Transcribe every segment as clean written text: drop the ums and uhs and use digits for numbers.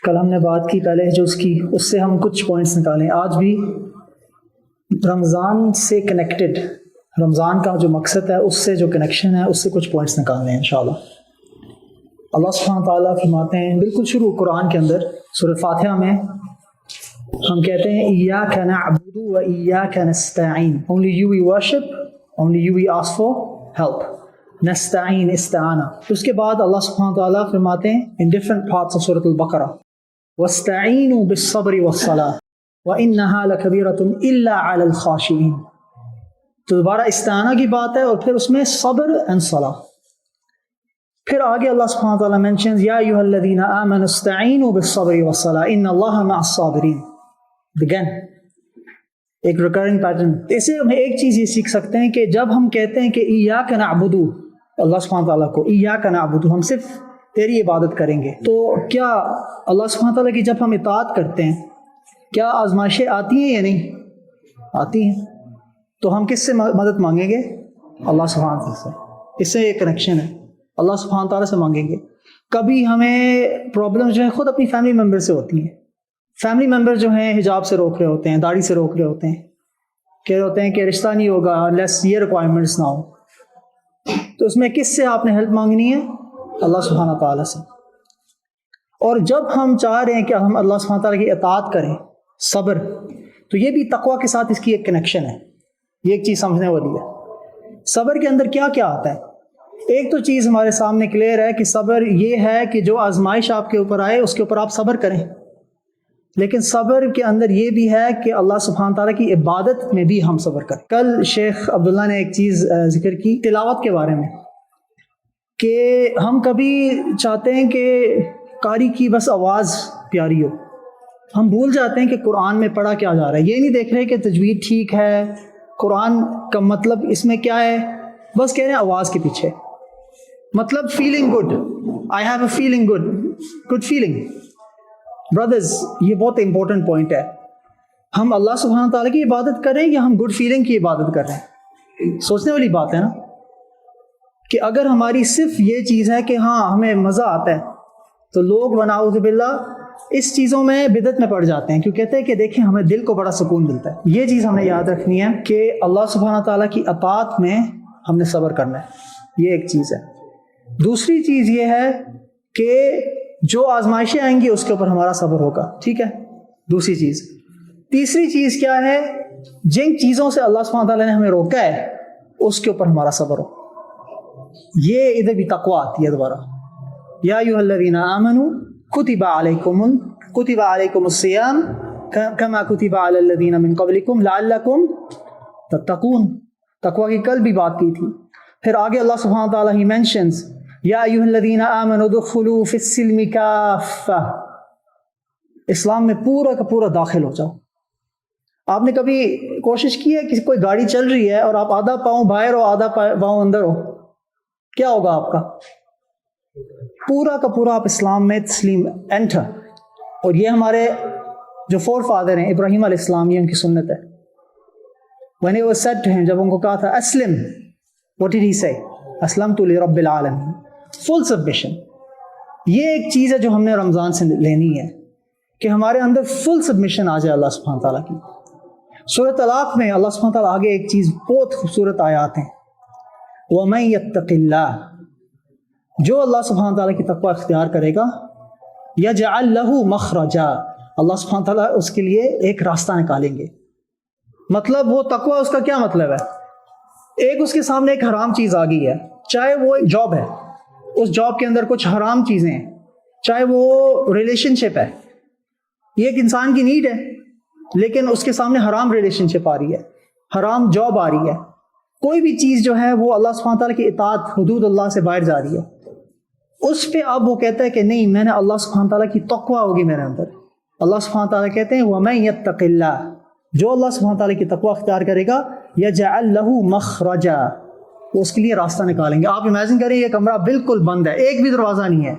کل ہم نے بات کی پہلے جو اس سے ہم کچھ پوائنٹس نکالیں. آج بھی رمضان سے کنیکٹڈ، رمضان کا جو مقصد ہے اس سے جو کنیکشن ہے اس سے کچھ پوائنٹس نکالنے ہیں انشاءاللہ. اللہ سبحانہ تعالیٰ فرماتے ہیں بالکل شروع قرآن کے اندر سورہ فاتحہ میں ہم کہتے ہیں ایاک نعبد و ایاک نستعین، only you we worship, only you we ask for help. نستعین استعانہ. اس کے بعد اللہ سبحانہ تعالیٰ فرماتے ہیں in different parts of سورۃ البقرہ وَاسْتَعِینُوا بِالصَّبْرِ وَالصَّلَاةِ وَإِنَّهَا لَكَبِیرَةٌ إِلَّا عَلَى الْخَاشِعِینَ. تو دوبارہ استعانہ کی بات ہے اور پھر اس میں صبر and صلاح. پھر آگے اللہ سبحانہ تعالیٰ mentions یا ایھا الذین آمنوا استعینوا بالصبر والصلاة ان اللہ مع الصابرین. Again ایک ریکرنگ پیٹرن. اس سے ہم ایک چیز یہ سیکھ سکتے ہیں کہ جب ہم کہتے ہیں کہ ایاک نعبد، اللہ سبحانہ تعالیٰ کو ایاک نعبد، ہم صرف تیری عبادت کریں گے، تو کیا اللہ سبحانہ تعالیٰ کی جب ہم اطاعت کرتے ہیں کیا آزمائشیں آتی ہیں یا نہیں؟ آتی ہیں. تو ہم کس سے مدد مانگیں گے؟ اللہ سبحانہ تعالیٰ سے. اس سے ایک کنیکشن ہے، اللہ سبحانہ تعالیٰ سے مانگیں گے. کبھی ہمیں پرابلم جو ہے خود اپنی فیملی ممبر سے ہوتی ہیں. فیملی ممبر جو ہیں حجاب سے روک رہے ہوتے ہیں، داڑھی سے روک رہے ہوتے ہیں، کہہ رہے ہوتے ہیں کہ رشتہ نہیں ہوگا لیس یہ ریکوائرمنٹس نہ ہو. تو اس میں کس سے آپ نے ہیلپ مانگنی ہے؟ اللہ سبحانہ تعالیٰ سے. اور جب ہم چاہ رہے ہیں کہ ہم اللہ سبحانہ تعالیٰ کی اطاعت کریں، صبر، تو یہ بھی تقویٰ کے ساتھ اس کی ایک کنیکشن ہے. یہ ایک چیز سمجھنے والی ہے. صبر کے اندر کیا کیا آتا ہے؟ ایک تو چیز ہمارے سامنے کلیئر ہے کہ صبر یہ ہے کہ جو آزمائش آپ کے اوپر آئے اس کے اوپر آپ صبر کریں. لیکن صبر کے اندر یہ بھی ہے کہ اللہ سبحانہ تعالیٰ کی عبادت میں بھی ہم صبر کریں. کل شیخ عبداللہ نے ایک چیز ذکر کی تلاوت کے بارے میں، کہ ہم کبھی چاہتے ہیں کہ قاری کی بس آواز پیاری ہو، ہم بھول جاتے ہیں کہ قرآن میں پڑھا کیا جا رہا ہے. یہ نہیں دیکھ رہے کہ تجوید ٹھیک ہے، قرآن کا مطلب اس میں کیا ہے، بس کہہ رہے ہیں آواز کے پیچھے مطلب feeling good, I have a feeling good, good feeling. Brothers یہ بہت امپورٹنٹ پوائنٹ ہے. ہم اللہ سبحانہ تعالیٰ کی عبادت کریں یا ہم گڈ فیلنگ کی عبادت کر رہے ہیں؟ سوچنے والی بات ہے نا، کہ اگر ہماری صرف یہ چیز ہے کہ ہاں ہمیں مزہ آتا ہے، تو لوگ ونعوذ باللہ اس چیزوں میں بدعت میں پڑ جاتے ہیں، کیوں کہتے ہیں کہ دیکھیں ہمیں دل کو بڑا سکون ملتا ہے. یہ چیز ہمیں یاد رکھنی ہے کہ اللہ سبحانہ تعالیٰ کی اطاعت میں ہم نے صبر کرنا ہے. یہ ایک چیز ہے. دوسری چیز یہ ہے کہ جو آزمائشیں آئیں گی اس کے اوپر ہمارا صبر ہوگا، ٹھیک ہے، دوسری چیز. تیسری چیز کیا ہے؟ جن چیزوں سے اللہ سبحانہ تعالیٰ نے ہمیں روکا ہے اس کے اوپر ہمارا صبر ہو. یہ ادھر بھی تقویٰ آتی ہے دوبارہ. یا ایھا الذین آمنوا کتب علیکم الصیام کما کتب علی الذین من قبلکم لعلکم تتقون. تقویٰ کی کل بھی بات کی تھی. پھر آگے اللہ سبحانہ تعالیٰ ہی مینشنز یا ایھا الذین آمنوا ادخلوا فی السلم کافہ، اسلام میں پورا کا پورا داخل ہو جاؤ. آپ نے کبھی کوشش کی ہے کہ کوئی گاڑی چل رہی ہے اور آپ آدھا پاؤں باہر ہو آدھا پاؤں اندر ہو، کیا ہوگا آپ کا؟ پورا کا پورا آپ اسلام میں تسلیم انٹر. اور یہ ہمارے جو فور فادر ہیں ابراہیم علیہ السلام، یہ ان کی سنت ہے. when it was said to him، جب ان کو کہا تھا Aslam, what did he say؟ اسلمت لرب العالمین، فل سبمیشن. یہ ایک چیز ہے جو ہم نے رمضان سے لینی ہے کہ ہمارے اندر فل سبمیشن آ جائے اللہ سبحانہ تعالیٰ کی. سورۃ طلاق میں اللہ سبحانہ تعالیٰ آگے ایک چیز بہت خوبصورت آیات ہیں، وَمَن يَتَّقِ اللَّهَ، جو اللہ سبحانہ تعالیٰ کی تقوی اختیار کرے گا، يَجْعَلْ لَهُ مَخْرَجًا، اللہ سبحانہ تعالیٰ اس کے لیے ایک راستہ نکالیں گے. مطلب وہ تقوی اس کا کیا مطلب ہے؟ ایک اس کے سامنے ایک حرام چیز آ گئی ہے، چاہے وہ ایک جاب ہے، اس جاب کے اندر کچھ حرام چیزیں ہیں، چاہے وہ ریلیشن شپ ہے، یہ ایک انسان کی نیڈ ہے، لیکن اس کے سامنے حرام ریلیشن شپ آ رہی ہے، حرام جاب آ رہی ہے، کوئی بھی چیز جو ہے وہ اللہ سبحانہ تعالیٰ کی اطاعت حدود اللہ سے باہر جا رہی ہے، اس پہ اب وہ کہتا ہے کہ نہیں، میں نے اللہ سبحانہ تعالیٰ کی تقوی ہوگی میرے اندر. اللہ سبحانہ تعالیٰ کہتے ہیں وَمَن يَتَّقِ اللَّهَ، جو اللہ سبحانہ تعالیٰ کی تقوی اختیار کرے گا، يَجْعَلْ لَهُ مَخْرَجًا، وہ اس کے لیے راستہ نکالیں گے. آپ امیجن کریں یہ کمرہ بالکل بند ہے، ایک بھی دروازہ نہیں ہے،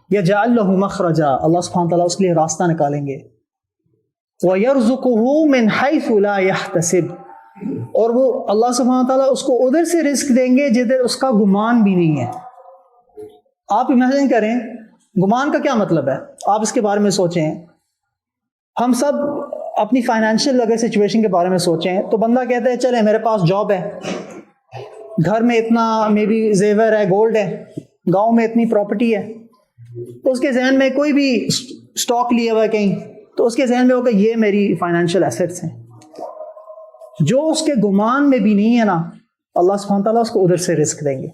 يَجْعَلْ لَهُ مَخْرَجًا، اللہ سبحانہ تعالیٰ اس کے لیے راستہ نکالیں گے. وَيَرْزُقُهُ مِنْ حَيْثُ لَا يَحْتَسِبُ، اور وہ اللہ سبحانہ تعالیٰ اس کو ادھر سے رزق دیں گے جدھر اس کا گمان بھی نہیں ہے. آپ امیجن کریں گمان کا کیا مطلب ہے؟ آپ اس کے بارے میں سوچیں. ہم سب اپنی فائنینشیل اگر سچویشن کے بارے میں سوچیں تو بندہ کہتا ہے چلے میرے پاس جاب ہے, گھر میں اتنا مے بی زیور ہے, گولڈ ہے, گاؤں میں اتنی پراپرٹی ہے, تو اس کے ذہن میں کوئی بھی اسٹاک لیا ہوا ہے کہیں, تو اس کے ذہن میں ہوگا یہ میری فائنینشیل ایسٹس ہیں. جو اس کے گمان میں بھی نہیں ہے نا, اللہ سبحانہ تعالیٰ اس کو ادھر سے رزق دیں گے.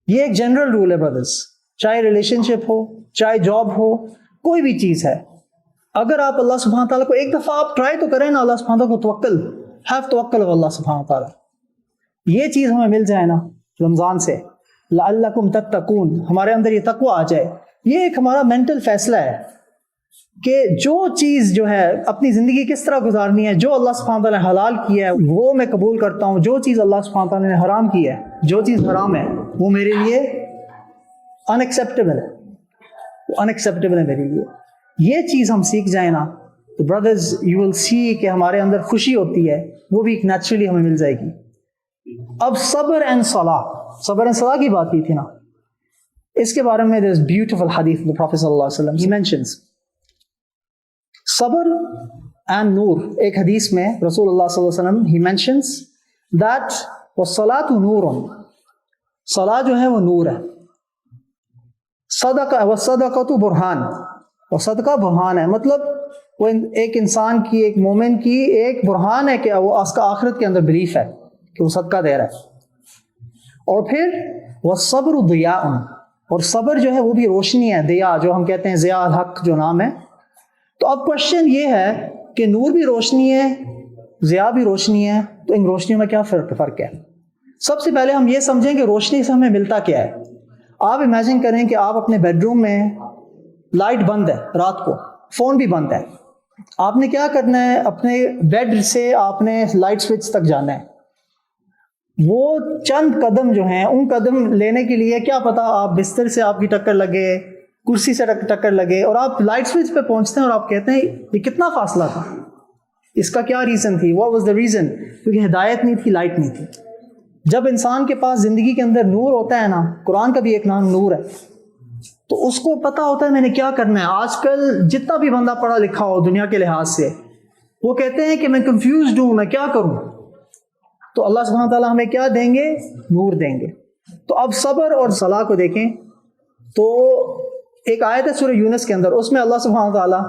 یہ ایک جنرل رول ہے برادرز, چاہے ریلیشن شپ ہو, چاہے جاب ہو, کوئی بھی چیز ہے. اگر آپ اللہ سبحانہ تعالیٰ کو ایک دفعہ آپ ٹرائی تو کریں نا, اللہ سبحانہ تعالیٰ کو توکل, ہیو توکل اللہ سبحانہ تعالیٰ, یہ چیز ہمیں مل جائے نا رمضان سے, لعلکم تتقون, ہمارے اندر یہ تقوی آ جائے. یہ ایک ہمارا مینٹل فیصلہ ہے کہ جو چیز جو ہے اپنی زندگی کس طرح گزارنی ہے, جو اللہ سبحانہ تعالیٰ نے حلال کیا ہے وہ میں قبول کرتا ہوں, جو چیز اللہ سبحانہ تعالیٰ نے حرام کی ہے, جو چیز حرام ہے وہ میرے لیے ان ایکسیپٹیبل ہے, وہ ان ایکسیپٹیبل ہے میرے لیے. یہ چیز ہم سیکھ جائیں نا تو برادرز یو ول سی کہ ہمارے اندر خوشی ہوتی ہے, وہ بھی نیچرلی ہمیں مل جائے گی. اب صبر اینڈ صلاح کی بات کی تھی نا, اس کے بارے میں there is beautiful hadith of the Prophet صلی اللہ علیہ وسلم. He mentions صبر اینڈ نور. ایک حدیث میں رسول اللہ صلی اللہ علیہ وسلم he mentions that والصلاة نور, صلاح جو ہے وہ نور ہے. صدقہ والصدقۃ برہان, اور صدقہ برہان ہے, مطلب وہ ایک انسان کی, ایک مومن کی ایک برہان ہے کہ وہ اس کا آخرت کے اندر بلیف ہے کہ وہ صدقہ دے رہا ہے. اور پھر والصبر ضیاء, اور صبر جو ہے وہ بھی روشنی ہے, دیا جو ہم کہتے ہیں ضیاء الحق جو نام ہے. تو اب کوشچن یہ ہے کہ نور بھی روشنی ہے, ضیاء بھی روشنی ہے, تو ان روشنیوں میں کیا فرق ہے؟ سب سے پہلے ہم یہ سمجھیں کہ روشنی سے ہمیں ملتا کیا ہے. آپ امیجن کریں کہ آپ اپنے بیڈ روم میں, لائٹ بند ہے رات کو, فون بھی بند ہے, آپ نے کیا کرنا ہے, اپنے بیڈ سے آپ نے لائٹ سوئچ تک جانا ہے. وہ چند قدم جو ہیں, ان قدم لینے کے لیے کیا پتا آپ بستر سے آپ کی ٹکر لگے, کرسی سے ٹکر لگے, اور آپ لائٹ سوئچ پہ پہنچتے ہیں اور آپ کہتے ہیں یہ کتنا فاصلہ تھا, اس کا کیا ریزن تھی, what was the reason, کیونکہ ہدایت نہیں تھی, لائٹ نہیں تھی. جب انسان کے پاس زندگی کے اندر نور ہوتا ہے نا, قرآن کا بھی ایک نام نور ہے, تو اس کو پتا ہوتا ہے میں نے کیا کرنا ہے. آج کل جتنا بھی بندہ پڑھا لکھا ہو دنیا کے لحاظ سے, وہ کہتے ہیں کہ میں کنفیوزڈ ہوں, میں کیا کروں. تو اللہ سبحانہ تعالیٰ ہمیں کیا دیں گے, نور دیں گے. تو اب صبر اور صلاح کو دیکھیں تو ایک آیت ہے سورہ یونس کے اندر, اس میں اللہ سبحانہ تعالیٰ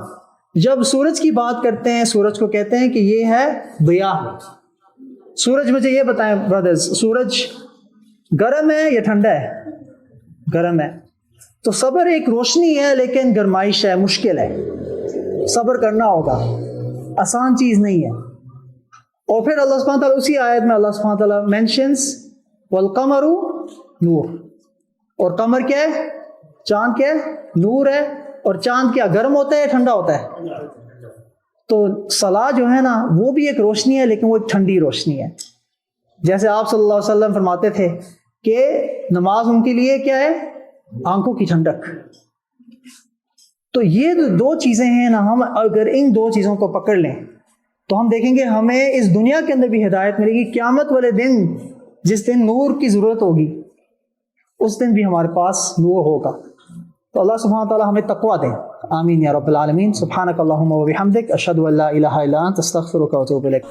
جب سورج کی بات کرتے ہیں, سورج کو کہتے ہیں کہ یہ ہے ضیاء. سورج, مجھے یہ بتائیں برادرز, سورج گرم ہے یا ٹھنڈا ہے؟ گرم ہے. تو صبر ایک روشنی ہے لیکن گرمائش ہے, مشکل ہے, صبر کرنا ہوگا, آسان چیز نہیں ہے. اور پھر اللہ سبحانہ تعالیٰ اسی آیت میں اللہ سبحانہ تعالیٰ مینشنز والقمر نور, اور قمر کیا ہے, چاند کیا ہے, نور ہے. اور چاند کیا, گرم ہوتا ہے یا ٹھنڈا ہوتا ہے؟ تو صلاح جو ہے نا وہ بھی ایک روشنی ہے لیکن وہ ایک ٹھنڈی روشنی ہے. جیسے آپ صلی اللہ علیہ وسلم فرماتے تھے کہ نماز ان کے لیے کیا ہے, آنکھوں کی ٹھنڈک. تو یہ دو چیزیں ہیں نا, ہم اگر ان دو چیزوں کو پکڑ لیں تو ہم دیکھیں گے ہمیں اس دنیا کے اندر بھی ہدایت ملے گی. قیامت والے دن جس دن نور کی ضرورت ہوگی اس دن بھی ہمارے پاس نور ہوگا. تو اللہ سبحانہ تعالیٰ ہمیں تقویٰ دے, آمین یا رب العالمین. سبحانک اللہم و بحمدک, اشہد ان لا الہ الا انت, استغفرک و اتوب الیک.